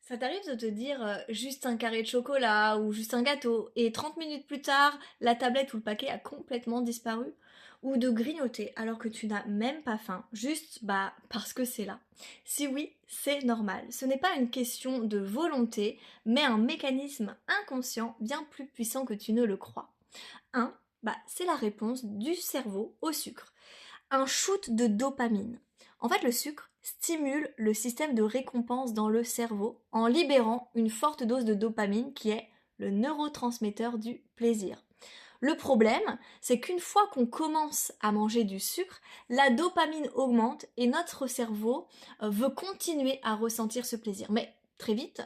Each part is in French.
Ça t'arrive de te dire juste un carré de chocolat ou juste un gâteau et 30 minutes plus tard, la tablette ou le paquet a complètement disparu? Ou de grignoter alors que tu n'as même pas faim, juste parce que c'est là? Si oui, c'est normal. Ce n'est pas une question de volonté, mais un mécanisme inconscient bien plus puissant que tu ne le crois. Un, c'est la réponse du cerveau au sucre, un shoot de dopamine. En fait, le sucre stimule le système de récompense dans le cerveau en libérant une forte dose de dopamine qui est le neurotransmetteur du plaisir. Le problème, c'est qu'une fois qu'on commence à manger du sucre, la dopamine augmente et notre cerveau veut continuer à ressentir ce plaisir. Mais très vite,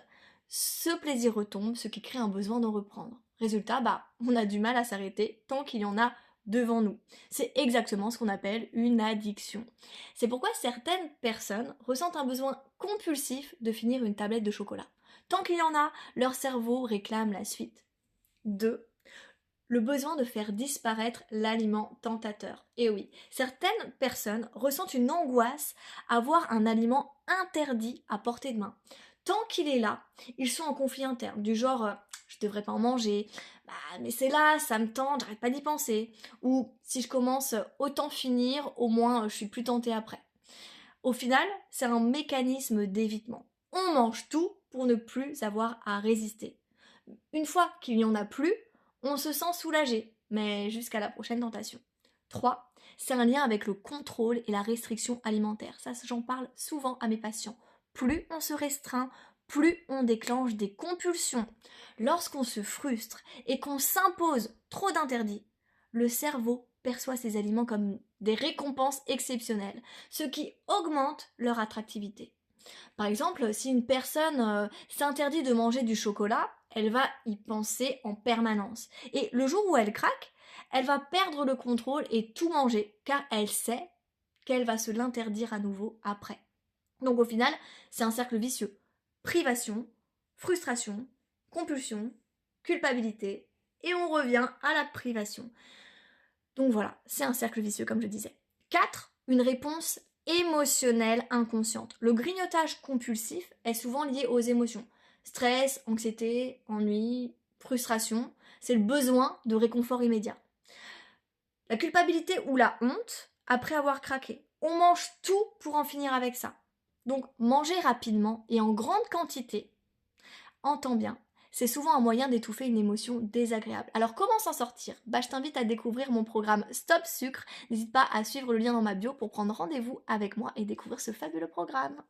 ce plaisir retombe, ce qui crée un besoin d'en reprendre. Résultat, on a du mal à s'arrêter tant qu'il y en a devant nous. C'est exactement ce qu'on appelle une addiction. C'est pourquoi certaines personnes ressentent un besoin compulsif de finir une tablette de chocolat. Tant qu'il y en a, leur cerveau réclame la suite. 2, le besoin de faire disparaître l'aliment tentateur. Et oui, certaines personnes ressentent une angoisse à voir un aliment interdit à portée de main. Tant qu'il est là, ils sont en conflit interne, du genre je devrais pas en manger, mais c'est là, ça me tente, j'arrête pas d'y penser. Ou si je commence, autant finir, au moins je suis plus tentée après. Au final, c'est un mécanisme d'évitement. On mange tout pour ne plus avoir à résister. Une fois qu'il n'y en a plus, on se sent soulagé, mais jusqu'à la prochaine tentation. 3. C'est un lien avec le contrôle et la restriction alimentaire. Ça, j'en parle souvent à mes patients. Plus on se restreint, plus on déclenche des compulsions. Lorsqu'on se frustre et qu'on s'impose trop d'interdits, le cerveau perçoit ces aliments comme des récompenses exceptionnelles, ce qui augmente leur attractivité. Par exemple, si une personne s'interdit de manger du chocolat, elle va y penser en permanence. Et le jour où elle craque, elle va perdre le contrôle et tout manger, car elle sait qu'elle va se l'interdire à nouveau après. Donc au final, c'est un cercle vicieux. Privation, frustration, compulsion, culpabilité, et on revient à la privation. Donc voilà, c'est un cercle vicieux comme je disais. 4. Une réponse émotionnelle inconsciente. Le grignotage compulsif est souvent lié aux émotions. Stress, anxiété, ennui, frustration. C'est le besoin de réconfort immédiat. La culpabilité ou la honte après avoir craqué. On mange tout pour en finir avec ça. Donc manger rapidement et en grande quantité, entends bien, c'est souvent un moyen d'étouffer une émotion désagréable. Alors comment s'en sortir? Je t'invite à découvrir mon programme Stop Sucre. N'hésite pas à suivre le lien dans ma bio pour prendre rendez-vous avec moi et découvrir ce fabuleux programme.